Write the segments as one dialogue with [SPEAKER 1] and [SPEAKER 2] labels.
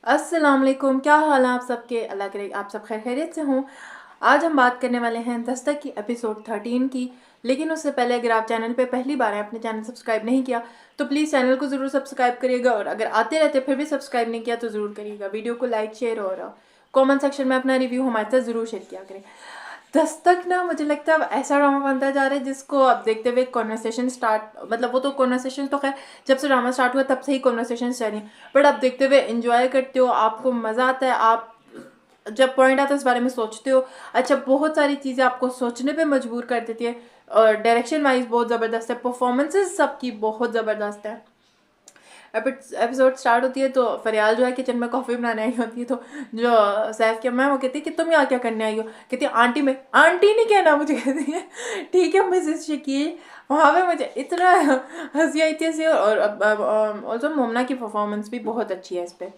[SPEAKER 1] अस्सलाम वालेकुम, क्या हाल है आप सबके। अल्लाह करे आप सब खैर खैरियत से हों। आज हम बात करने वाले हैं दस्तक की एपिसोड 13 की। लेकिन उससे पहले अगर आप चैनल पे पहली बार हैं, अपने चैनल सब्सक्राइब नहीं किया तो प्लीज़ चैनल को ज़रूर सब्सक्राइब करिएगा, और अगर आते रहते फिर भी सब्सक्राइब नहीं किया तो ज़रूर करिएगा। वीडियो को लाइक शेयर और कमेंट सेक्शन में अपना रिव्यू हमारे साथ ज़रूर शेयर किया करें। दस्तक ना मुझे लगता है अब ऐसा ड्रामा बनता जा रहा है जिसको अब देखते हुए कॉन्वर्सेशन स्टार्ट, मतलब वो तो कॉन्वर्सेशन तो खैर जब से ड्रामा स्टार्ट हुआ तब से ही कॉन्वर्सेशन चल रही है, बट अब देखते हुए एंजॉय करते हो, आपको मज़ा आता है, आप जब पॉइंट आता है इस बारे में सोचते हो। अच्छा, बहुत सारी चीज़ें आपको सोचने पे मजबूर कर देती है, और डायरेक्शन वाइज बहुत ज़बरदस्त है, परफॉर्मेंसेज सबकी बहुत ज़बरदस्त है। एपिसोड स्टार्ट होती है तो फरियाल जो है किचन में कॉफ़ी बनाने आई होती है, तो जो सैफ की अम्मा है वो कहती है कि तुम यहाँ क्या करने आई हो। कहती है आंटी, में आंटी नहीं कहना मुझे, कहती है ठीक है मिसेस शकील। वहाँ पे मुझे इतना हंसी आई थी ऐसे, और ऑल्सो मोमना की परफॉर्मेंस भी बहुत अच्छी है इस पर।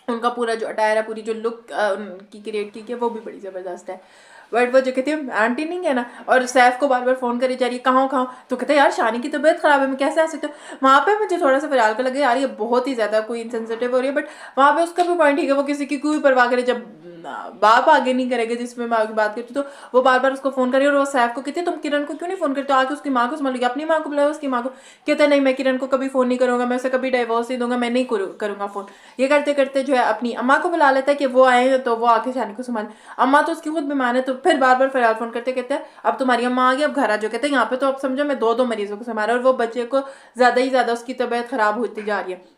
[SPEAKER 1] उनका पूरा जो अटायर है, पूरी जो लुक उनकी क्रिएट की है वो भी बड़ी ज़बरदस्त है। बट वो जो कहती है आंटी नहीं है ना, और सैफ को बार बार फ़ोन करी जा रही है कहाँ कहाँ, तो कहते हैं यार शानी की तबीयत ख़राब है, मैं कैसे आ सकती हूँ। वहाँ पे मुझे थोड़ा सा फिलहाल का लगे यार ये बहुत ही ज़्यादा कोई इनसेंसिटिव हो रही है, बट वहाँ पे उसका भी पॉइंट ठीक है, वो किसी की कोई परवाह करे, जब बाप आगे नहीं करेगा जिसमें मैं आगे बात करती, तो वो बार बार उसको फ़ोन करी, और वो सैफ को कहती है तुम किरण को क्यों नहीं फ़ोन करते हो, आके उसकी माँ को संभाल लिया, अपनी माँ को बुलाओ, उसकी माँ को। कहता है नहीं मैं किरण को कभी फ़ोन नहीं करूँगा, मैं उसे कभी डाइवोर्स नहीं दूंगा, मैं नहीं करूँगा फ़ोन। ये करते करते जो है अपनी अम्मा को बुला लेता है कि वो आए तो वो आके शानी को संभाल। अम्मा तो उसकी खुद बीमार है, तो फिर बार बार फरियाल फ़ोन करते कहते हैं अब तुम्हारी अम्मा आ गई, अब घर आ जाओ। कहते हैं यहाँ पे तो अब समझो मैं दो मरीजों को संभाला, और वो बच्चे को ज़्यादा ही ज़्यादा उसकी तबीयत ख़राब होती जा रही है।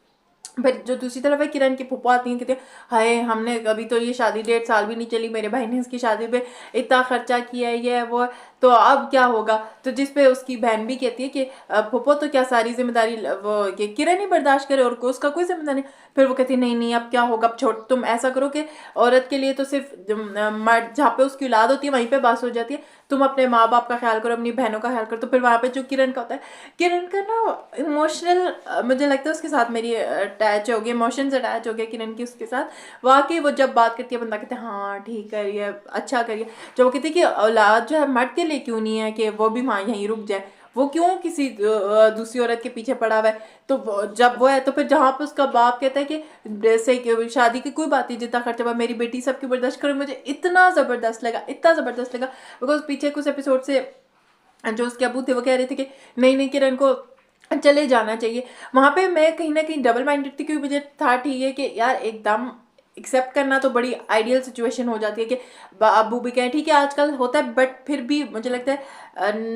[SPEAKER 1] फिर जो दूसरी तरफ है किरण की फूफा आती हैं, कहती है हाय हमने अभी तो ये शादी 1.5 साल भी नहीं चली, मेरे भाई ने इसकी शादी पे इतना खर्चा किया है, ये वो, तो अब क्या होगा। तो जिस पे उसकी बहन भी कहती है कि फूफो तो क्या सारी जिम्मेदारी वो ये किरण ही बर्दाश्त करे और उसका कोई जिम्मेदारी नहीं। फिर वो कहती है नहीं नहीं अब क्या होगा, अब छोड़, तुम ऐसा करो कि औरत के लिए तो सिर्फ मर्द जहाँ पे उसकी औलाद होती है वहीं पे बस हो जाती है, तुम अपने माँ बाप का ख्याल करो, अपनी बहनों का ख्याल करो। तो फिर वहाँ पे जो किरण का होता है, किरण का ना इमोशनल, मुझे लगता है उसके साथ मेरी अटैच हो गई, इमोशंस अटैच हो गए किरण की उसके साथ। वाकई वो जब बात करती है बंदा कहते हैं हाँ ठीक करिए, अच्छा करिए। जब वो कहती है कि औलाद जो है मर्द के लिए क्यों नहीं है कि वो भी वहाँ यहीं रुक जाए, वो क्यों किसी दूसरी औरत के पीछे पड़ा हुआ है। तो जब वो है तो फिर जहाँ पे उसका बाप कहता है कि जैसे कि शादी की कोई बात नहीं, जितना खर्चा हुआ मेरी बेटी सबकी बर्दाश्त करे, मुझे इतना ज़बरदस्त लगा, इतना ज़बरदस्त लगा। बिकॉज पीछे कुछ एपिसोड से जो उसके अबू थे वो कह रहे थे कि नहीं नहीं किरण को चले जाना चाहिए। वहाँ पे मैं कहीं ना कहीं डबल माइंडेड थी, क्योंकि मुझे था ठीक है कि यार एकदम एक्सेप्ट करना तो बड़ी आइडियल सिचुएशन हो जाती है कि अबू भी कहें, ठीक है आजकल होता है, बट फिर भी मुझे लगता है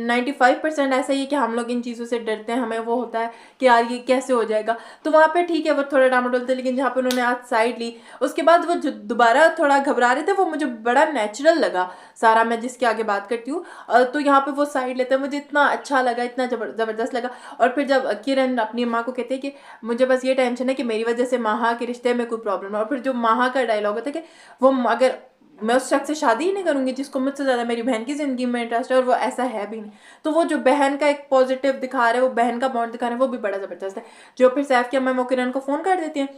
[SPEAKER 1] 95% ऐसा ही है कि हम लोग इन चीज़ों से डरते हैं, हमें वो होता है कि यार ये कैसे हो जाएगा। तो वहाँ पे ठीक है वो थोड़ा डामा डोलते, लेकिन जहाँ पे उन्होंने आज साइड ली उसके बाद वो जो दोबारा थोड़ा घबरा रहे थे वो मुझे बड़ा नेचुरल लगा सारा, मैं जिसके आगे बात करती हूँ। तो यहाँ पे वो साइड लेते हैं, मुझे इतना अच्छा लगा, इतना ज़बरदस्त लगा। और फिर जब किरण अपनी माँ को कहते हैं कि मुझे बस ये टेंशन है कि मेरी वजह से माहा के रिश्ते में कोई प्रॉब्लम है, और फिर जो माहा का डायलॉग होता है कि वो अगर मैं उस शख्स से शादी ही नहीं करूंगी जिसको मुझसे ज़्यादा मेरी बहन की ज़िंदगी में इंटरेस्ट है, और वो ऐसा है भी नहीं। तो वो जो बहन का एक पॉजिटिव दिखा रहे हैं, वो बहन का बॉन्ड दिखा रहे हैं, वो भी बड़ा ज़बरदस्त है। जो फिर सैफ की अम्मा वो किरण को फ़ोन कर देती हैं।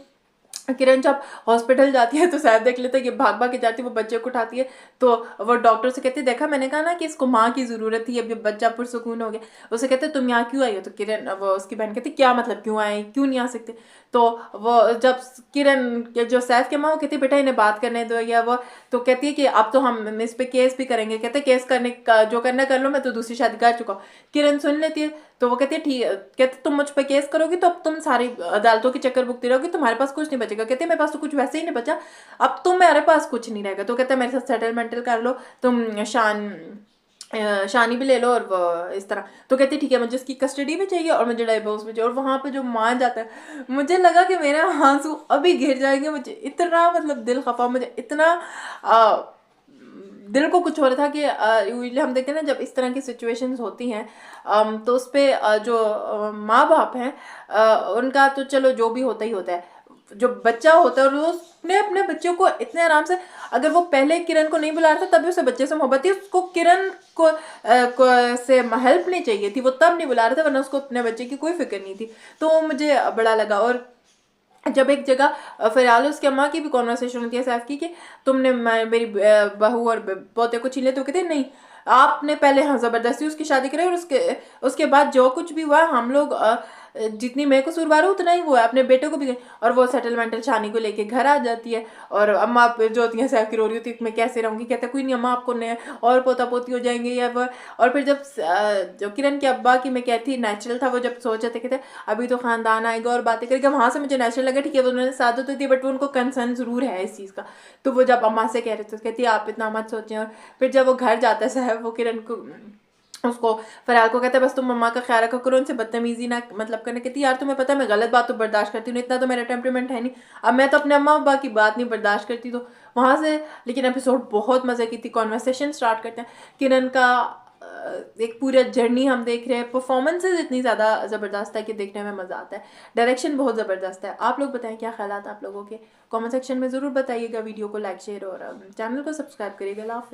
[SPEAKER 1] किरण जब हॉस्पिटल जाती है तो सैफ देख लेता है कि भाग भाग के जाती है, वो बच्चे को उठाती है, तो वो डॉक्टर से कहती है देखा मैंने कहा ना कि इसको माँ की ज़रूरत थी, अब ये बच्चा पुरसुकून हो गया। उसे कहते तुम यहाँ क्यों आई हो, तो किरण वो उसकी बहन कहती क्या मतलब क्यों आए, क्यों नहीं आ सकते। तो वो जब किरण जो सैफ के माँ वो कहती बेटा इन्हें बात करने दो या वो, तो कहती है कि अब तो हम इस पे केस भी करेंगे। कहते केस करने का जो करना कर लो, मैं तो दूसरी शादी कर चुका हूँ। किरण सुन लेती है तो वो कहती है ठीक, कहते तुम मुझ पे केस करोगी तो अब तुम सारी अदालतों के चक्कर भुगती रहोगी, तुम्हारे पास कुछ नहीं बचेगा। कहते मेरे पास तो कुछ वैसे ही नहीं बचा, अब तुम मेरे पास कुछ नहीं रहेगा। तो कहते मेरे साथ सेटलमेंटल कर लो, तुम शानी भी ले लो और वो इस तरह। तो कहती ठीक है मुझे उसकी कस्टडी भी चाहिए और मुझे डाइवोर्स भी चाहिए। और वहाँ पे जो मान जाता है मुझे लगा कि मेरे आंसू अभी गिर जाएंगे, मुझे इतना मतलब दिल खफा, मुझे इतना दिल को कुछ हो रहा था कि यूजली हम देखते हैं ना जब इस तरह की सिचुएशंस होती हैं, तो उस पर जो माँ बाप हैं उनका तो चलो जो भी होता ही होता है, जो बच्चा होता है और उसने अपने बच्चों को इतने आराम से, अगर वो पहले किरण को नहीं बुला रहा था तभी उसे बच्चे से मोहब्बत थी, उसको किरण से हेल्प नहीं चाहिए थी, वो तब नहीं बुला रहा था, वरना उसको अपने बच्चे की कोई फिक्र नहीं थी। तो वो मुझे बड़ा लगा। और जब एक जगह फिलहाल उसके अम्मा की भी कॉन्वर्सेशन होती है सैफ की कि तुमने मेरी बहू और पोते को छीन लिया, तो कहते नहीं आपने पहले हाँ ज़बरदस्ती उसकी शादी कराई, और उसके बाद जो कुछ भी हुआ हम लोग जितनी मैं कसूरवार हूँ उतना ही वो है, अपने बेटे को भी। और वो सेटलमेंटल शानी को लेके घर आ जाती है और अम्मा जो होती है सैफ की रो रही होती है मैं कैसे रहूँगी, कहता कोई नहीं अम्मा आपको नया और पोता पोती हो जाएंगे या वो। और फिर जब जो किरण के अब्बा की मैं कहती नेचुरल था, वो जब सोच रहे थे कहते अभी तो खानदान आएगा और बातें करेगा, वहाँ से मुझे नेचुरल लगा ठीक है उन्होंने साथ तो थी बट वो उनको कंसर्न ज़रूर है इस चीज़ का। तो वो जब अम्मा से कह रहे थे तो कहती आप इतना मत सोचें। और फिर जब वो घर जाता है साहब वो किरण को उसको फरहाल को कहता है बस तुम मम्मा का ख्याल रखा करो, उनसे बदतमीजी ना मतलब करने। कहती यार तुम्हें पता है मैं गलत बात तो बर्दाश्त करती हूँ, इतना तो मेरा टेम्परामेंट है नहीं, अब मैं तो अपने अम्मा अब्बा की बात नहीं बर्दाश्त करती। तो वहाँ से लेकिन एपिसोड बहुत मज़े की थी। कॉन्वर्सेशन स्टार्ट करते हैं, किरण का एक पूरा जर्नी हम देख रहे हैं। परफॉर्मेंसेज इतनी ज़्यादा ज़बरदस्त है कि देखने में मज़ा आता है, डायरेक्शन बहुत ज़बरदस्त है। आप लोग बताएं क्या ख्यालात आप लोगों के, कमेंट सेक्शन में ज़रूर बताइएगा। वीडियो को लाइक शेयर और चैनल को सब्सक्राइब करिएगा। अल्लाह हाफ़िज़।